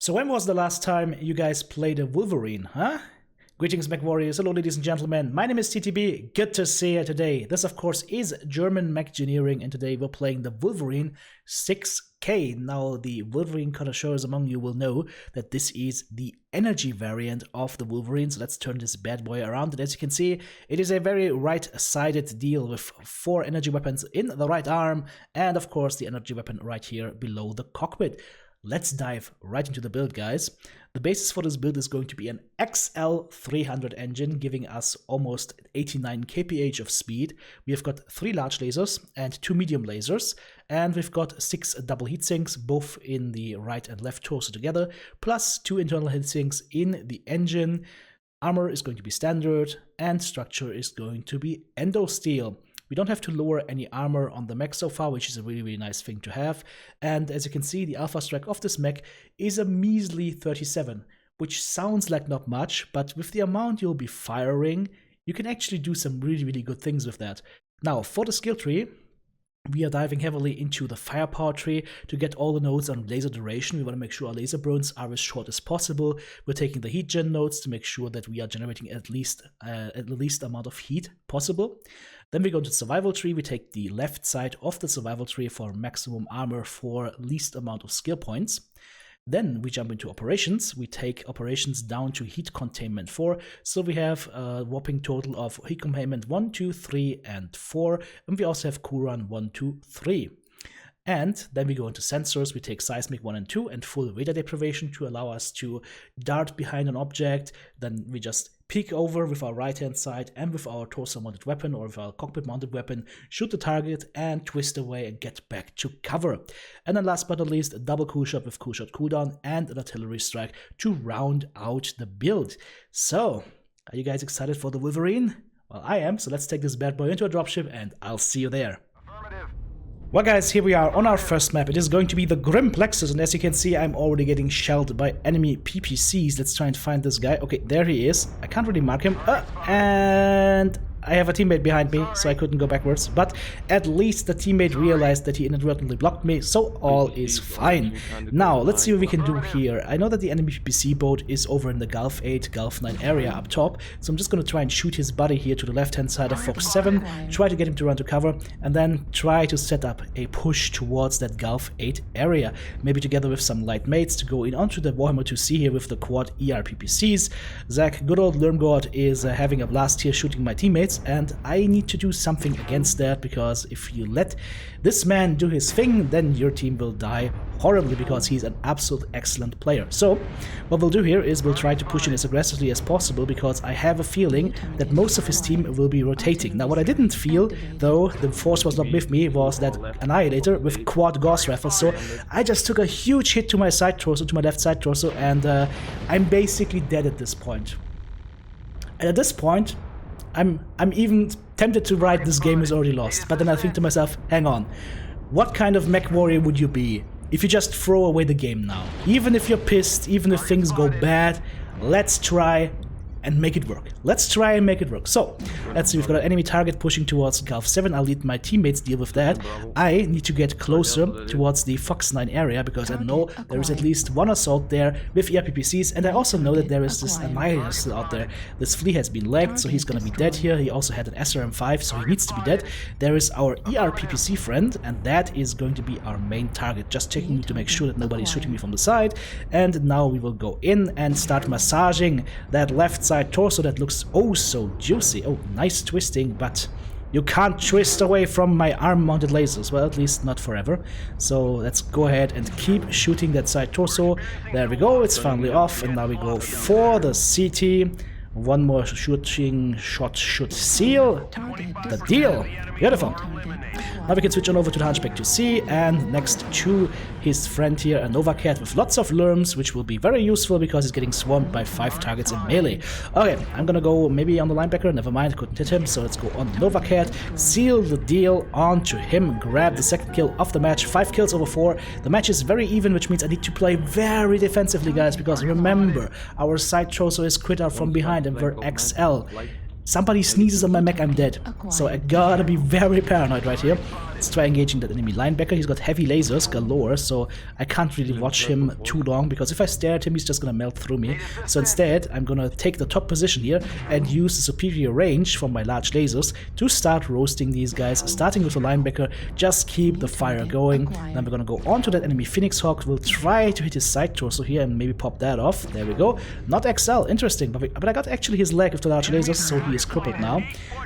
So when was the last time you guys played a Wolverine, huh? Greetings, Mechwarriors. Hello, ladies and gentlemen. My name is TTB. Good to see you today. This, of course, is German Mechgineering, and today we're playing the Wolverine 6K. Now, the Wolverine connoisseurs among you will know that this is the energy variant of the Wolverine. So let's turn this bad boy around. And as you can see, it is a very right-sided deal with 4 energy weapons in the right arm, and of course the energy weapon right here below the cockpit. Let's dive right into the build, guys. The basis for this build is going to be an XL300 engine, giving us almost 89 kph of speed. We have got 3 large lasers and 2 medium lasers, and we've got 6 double heatsinks, both in the right and left torso together, plus 2 internal heatsinks in the engine. Armor is going to be standard, and structure is going to be endo steel. We don't have to lower any armor on the mech so far, which is a really nice thing to have. And as you can see, the alpha strike of this mech is a measly 37, which sounds like not much, but with the amount you'll be firing, you can actually do some really good things with that. Now, for the skill tree, we are diving heavily into the firepower tree to get all the nodes on laser duration. We want to make sure our laser burns are as short as possible. We're taking the heat gen nodes to make sure that we are generating at least amount of heat possible. Then we go to the survival tree. We take the left side of the survival tree for maximum armor for least amount of skill points. Then we jump into operations. We take operations down to heat containment 4. So we have a whopping total of heat containment 1, 2, 3, and 4. And we also have cool run 1, 2, 3. And then we go into sensors. We take seismic 1 and 2 and full radar deprivation to allow us to dart behind an object. Then we just peek over with our right hand side and with our torso mounted weapon or with our cockpit mounted weapon, shoot the target and twist away and get back to cover. And then last but not least, a double cool shot with cool shot cooldown and an artillery strike to round out the build. So, are you guys excited for the Wolverine? Well, I am, so let's take this bad boy into a dropship and I'll see you there. Well guys, here we are on our first map. It is going to be the Grim Plexus, and as you can see, I'm already getting shelled by enemy PPCs. Let's try and find this guy. Okay, there he is. I can't really mark him. And I have a teammate behind me, so I couldn't go backwards. But at least the teammate realized that he inadvertently blocked me, so all is fine. Now, let's see what we can do here. I know that the enemy PPC boat is over in the Gulf 8, Gulf 9 area up top, so I'm just going to try and shoot his buddy here to the left-hand side of Fox 7, try to get him to run to cover, and then try to set up a push towards that Gulf 8 area. Maybe together with some light mates to go in onto the Warhammer 2C here with the quad ER PPCs. Zach, good old Lermgord, is having a blast here shooting my teammates, and I need to do something against that, because if you let this man do his thing, then your team will die horribly, because he's an absolute excellent player. So what we'll do here is we'll try to push in as aggressively as possible, because I have a feeling that most of his team will be rotating. Now what I didn't feel, though the force was not with me, was that Annihilator with quad Gauss rifles. So I just took a huge hit to my side torso, to my left side torso, and I'm basically dead at this point. And at this point, I'm even tempted to write this game is already lost, but then I think to myself, hang on, what kind of mech warrior would you be if you just throw away the game now? Even if you're pissed, even if things go bad, let's try and make it work. Let's try and make it work. So, let's see, we've got an enemy target pushing towards Gulf 7. I'll let my teammates deal with that. I need to get closer towards the Fox 9 area, because I know there is at least one assault there with ERPPCs, and I also know that there is this Annihilator still out there. This flea has been lagged, so he's gonna be dead here. He also had an SRM5, so he needs to be dead. There is our ERPPC friend, and that is going to be our main target. Just checking to make sure that nobody's shooting me from the side. And now we will go in and start massaging that left side torso that looks oh so juicy. Oh, nice twisting, but you can't twist away from my arm-mounted lasers. Well, at least not forever. So let's go ahead and keep shooting that side torso. There we go, it's finally off, and now we go for the CT. One more shooting shot should seal the deal. Beautiful. Now we can switch on over to the Hunchback 2C, and next to his friend here, a Nova Cat with lots of lerms, which will be very useful because he's getting swarmed by 5 targets in melee. Okay, I'm gonna go maybe on the linebacker, never mind, couldn't hit him, so let's go on Nova Cat, seal the deal onto him, grab the second kill of the match, 5 kills over 4. The match is very even, which means I need to play very defensively, guys, because remember, our side torso is crit out from behind and we're XL. Somebody sneezes on my mech, I'm dead. So I gotta be very paranoid right here. Let's try engaging that enemy linebacker. He's got heavy lasers galore, so I can't really watch him too long, because if I stare at him, he's just gonna melt through me. So instead, I'm gonna take the top position here and use the superior range from my large lasers to start roasting these guys, starting with the linebacker. Just keep the fire going. Then we're gonna go on to that enemy Phoenix Hawk. We'll try to hit his side torso here and maybe pop that off. There we go. Not XL, interesting, but I got actually his leg with the large lasers, so he is crippled now.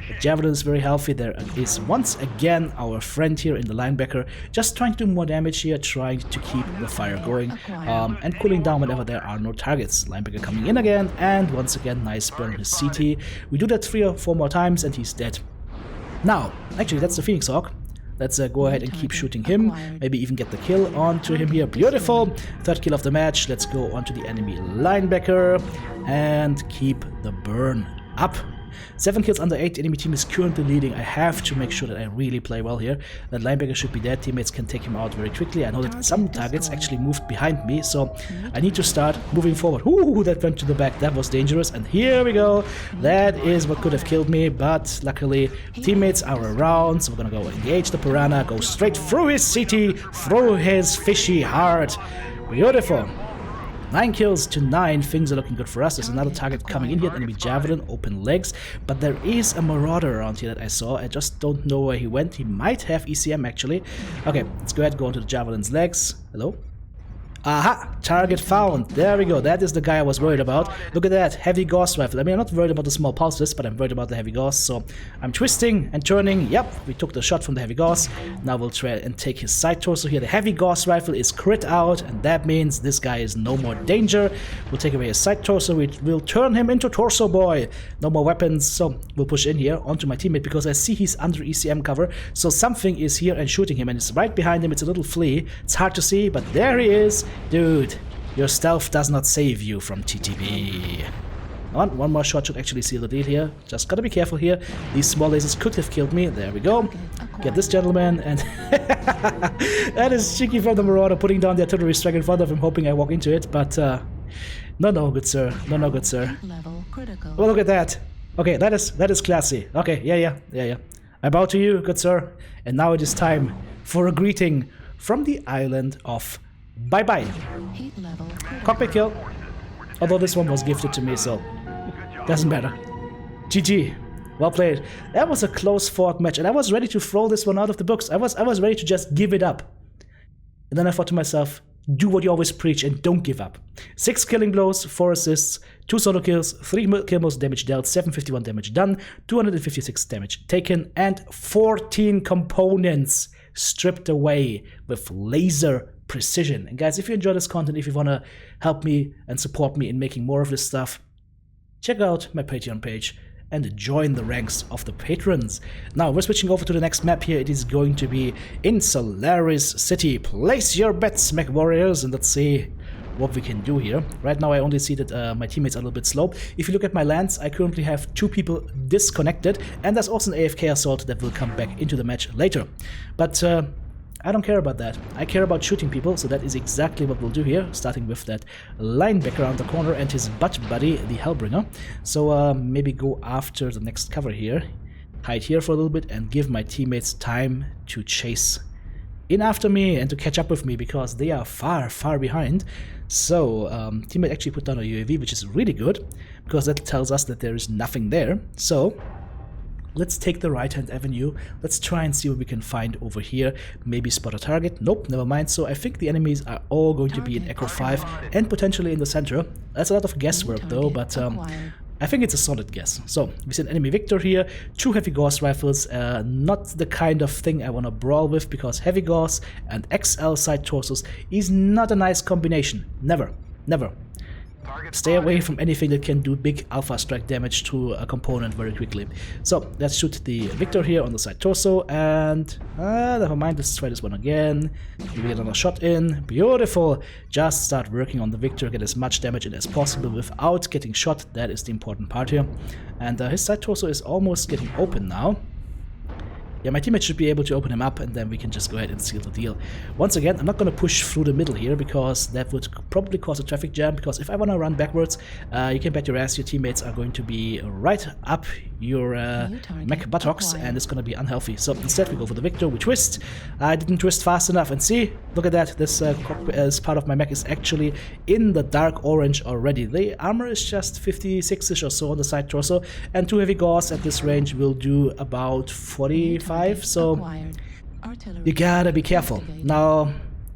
The Javelin is very healthy. There is once again our friend here in the linebacker, just trying to do more damage here, trying to keep the fire going and cooling down whenever there are no targets. Linebacker coming in again, and once again, nice burn on his CT. We do that 3 or 4 more times and he's dead. Now, actually that's the Phoenix Hawk. Let's go ahead and keep shooting him, maybe even get the kill onto him here. Beautiful! 3rd kill of the match. Let's go onto the enemy linebacker and keep the burn up. 7 kills under 8, enemy team is currently leading. I have to make sure that I really play well here. That linebacker should be dead, teammates can take him out very quickly. I know that some targets actually moved behind me, so I need to start moving forward. Ooh, that went to the back, that was dangerous, and here we go. That is what could have killed me, but luckily teammates are around, so we're gonna go engage the Piranha, go straight through his CT, through his fishy heart. Beautiful. 9 kills to 9, things are looking good for us. There's another target coming in here, enemy Javelin, open legs, but there is a Marauder around here that I saw. I just don't know where he went. He might have ECM actually. Okay, let's go ahead and go onto the Javelin's legs. Hello? Aha! Target found. There we go. That is the guy I was worried about. Look at that. Heavy Gauss rifle. I mean, I'm not worried about the small pulses, but I'm worried about the heavy Gauss. So I'm twisting and turning. Yep, we took the shot from the heavy Gauss. Now we'll try and take his side torso here. The heavy Gauss rifle is crit out, and that means this guy is no more danger. We'll take away his side torso. We'll turn him into Torso Boy. No more weapons. So we'll push in here onto my teammate because I see he's under ECM cover. So something is here and shooting him, and it's right behind him. It's a little flea. It's hard to see, but there he is. Dude, your stealth does not save you from TTB. One more shot should actually seal the deal here. Just gotta be careful here. These small lasers could have killed me. There we go. Get this gentleman, and that is cheeky from the Marauder, putting down the artillery strike in front of him, hoping I walk into it. But no, good sir. No, good sir. Oh, look at that. Okay, that is classy. Okay, yeah. I bow to you, good sir. And now it is time for a greeting from the island of bye-bye. Cockpit kill. Although this one was gifted to me, so doesn't matter. GG. Well played. That was a close fought match, and I was ready to throw this one out of the books. I was ready to just give it up. And then I thought to myself, do what you always preach and don't give up. 6 killing blows, 4 assists, 2 solo kills, 3 kill modes damage dealt, 751 damage done, 256 damage taken, and 14 components stripped away with laser precision. And guys, if you enjoy this content, if you want to help me and support me in making more of this stuff, check out my Patreon page and join the ranks of the patrons. Now we're switching over to the next map here. It is going to be in Solaris City. Place your bets, Mechwarriors, and let's see what we can do here. Right now I only see that my teammates are a little bit slow. If you look at my lands, I currently have 2 people disconnected, and there's also an AFK assault that will come back into the match later. But I don't care about that. I care about shooting people, so that is exactly what we'll do here, starting with that linebacker around the corner and his butt buddy, the Hellbringer. So maybe go after the next cover here, hide here for a little bit, and give my teammates time to chase in after me and to catch up with me, because they are far behind. So teammate actually put down a UAV, which is really good, because that tells us that there is nothing there. So let's take the right-hand avenue. Let's try and see what we can find over here. Maybe spot a target. Nope, never mind. So I think the enemies are all going to be in Echo 5 and potentially in the center. That's a lot of guesswork though, but I think it's a solid guess. So we see an enemy Victor here, 2 heavy Gauss rifles, not the kind of thing I want to brawl with, because heavy Gauss and XL side torsos is not a nice combination. Never. Stay away from anything that can do big alpha strike damage to a component very quickly. So let's shoot the Victor here on the side torso, and never mind, let's try this one again. Maybe get another shot in. Beautiful. Just start working on the Victor, get as much damage in as possible without getting shot. That is the important part here. And his side torso is almost getting open now. Yeah, my teammate should be able to open him up, and then we can just go ahead and seal the deal. Once again, I'm not going to push through the middle here, because that would probably cause a traffic jam, because if I want to run backwards, you can bet your ass your teammates are going to be right up your mech buttocks, and it's gonna be unhealthy. So instead we go for the Victor, we twist. I didn't twist fast enough, and see, look at that, this as part of my mech is actually in the dark orange already. The armor is just 56ish or so on the side torso, and 2 heavy gauze at this range will do about 45, so you gotta be careful. Now,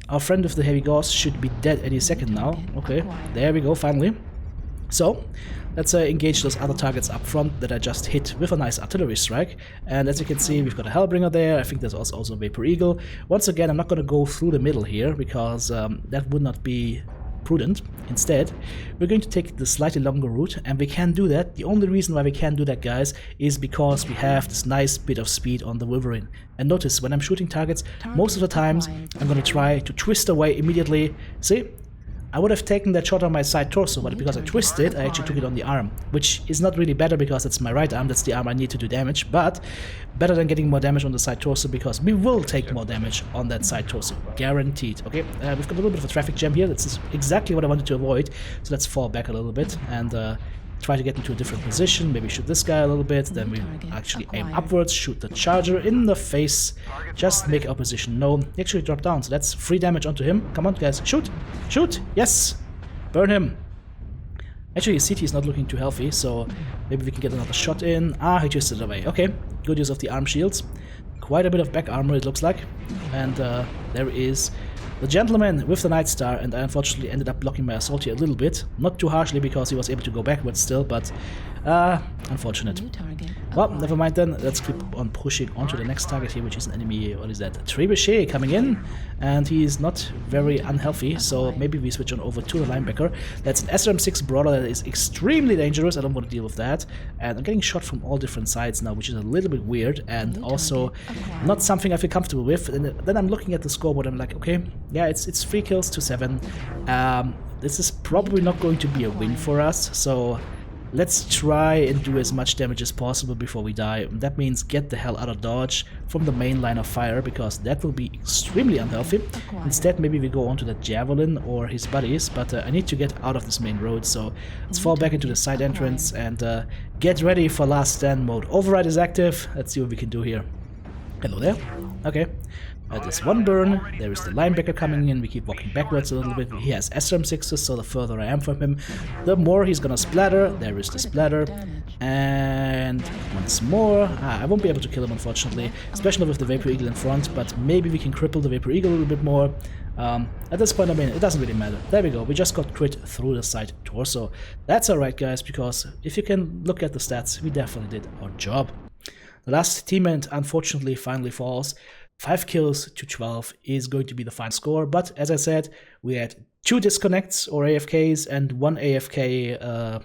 our friend with the heavy gauze should be dead any second now. Okay, there we go, finally. So, let's engage those other targets up front that I just hit with a nice artillery strike. And as you can see, we've got a Hellbringer there. I think there's also a Vapor Eagle. Once again, I'm not going to go through the middle here, because that would not be prudent. Instead, we're going to take the slightly longer route, and we can do that. The only reason why we can do that, guys, is because we have this nice bit of speed on the Wolverine. And notice, when I'm shooting targets, most of the times I'm going to try to twist away immediately. See? I would have taken that shot on my side torso, but because I twisted, I actually took it on the arm, which is not really better because it's my right arm, that's the arm I need to do damage, but better than getting more damage on the side torso, because we will take more damage on that side torso, guaranteed. Okay, we've got a little bit of a traffic jam here. That's exactly what I wanted to avoid, so let's fall back a little bit and try to get into a different position, maybe shoot this guy a little bit, then we actually aim upwards, shoot the charger in the face, just make our position known. He actually dropped down, so that's 3 damage onto him. Come on guys, shoot! Shoot! Yes! Burn him! Actually his CT is not looking too healthy, so maybe we can get another shot in. Ah, he twisted it away. Okay, good use of the arm shields. Quite a bit of back armor it looks like. And there is the gentleman with the Night Star, and I unfortunately ended up blocking my assault here a little bit. Not too harshly because he was able to go backwards still, but unfortunate. Well, never mind then. Let's keep on pushing onto the next target here, which is an enemy, what is that? Trebuchet coming in, and he is not very unhealthy, so maybe we switch on over to the linebacker. That's an SRM-6 Brawler that is extremely dangerous. I don't want to deal with that. And I'm getting shot from all different sides now, which is a little bit weird, and also not something I feel comfortable with. And then I'm looking at the scoreboard, I'm like, okay, yeah, it's 3 kills to 7. This is probably not going to be a win for us, so let's try and do as much damage as possible before we die. That means get the hell out of dodge from the main line of fire, because that will be extremely unhealthy. Instead, maybe we go on to that Javelin or his buddies, but I need to get out of this main road, so let's fall back into the side entrance and get ready for last stand mode. Override is active. Let's see what we can do here. Hello there. Okay. There's one burn, there is the linebacker coming in, we keep walking backwards a little bit. He has SRM-6s, so the further I am from him, the more he's gonna splatter. There is the splatter. And once more. I won't be able to kill him, unfortunately, especially with the Vapor Eagle in front, but maybe we can cripple the Vapor Eagle a little bit more. At this point, I mean, it doesn't really matter. There we go, we just got crit through the side torso. That's alright, guys, because if you can look at the stats, we definitely did our job. The last teammate, unfortunately, finally falls. 5 kills to 12 is going to be the final score, but as I said, we had 2 disconnects or AFKs and 1 AFK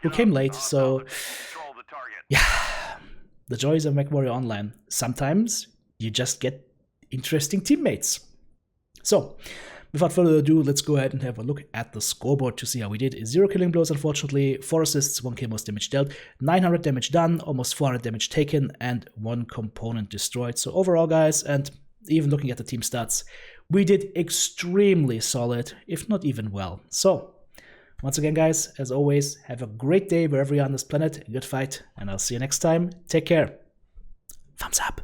who came late, so yeah, the joys of Mechwarrior Online. Sometimes you just get interesting teammates. So, without further ado, let's go ahead and have a look at the scoreboard to see how we did. 0 killing blows, unfortunately, 4 assists, 1 kill, most damage dealt, 900 damage done, almost 400 damage taken, and 1 component destroyed. So overall, guys, and even looking at the team stats, we did extremely solid, if not even well. So, once again, guys, as always, have a great day wherever you are on this planet, good fight, and I'll see you next time. Take care. Thumbs up.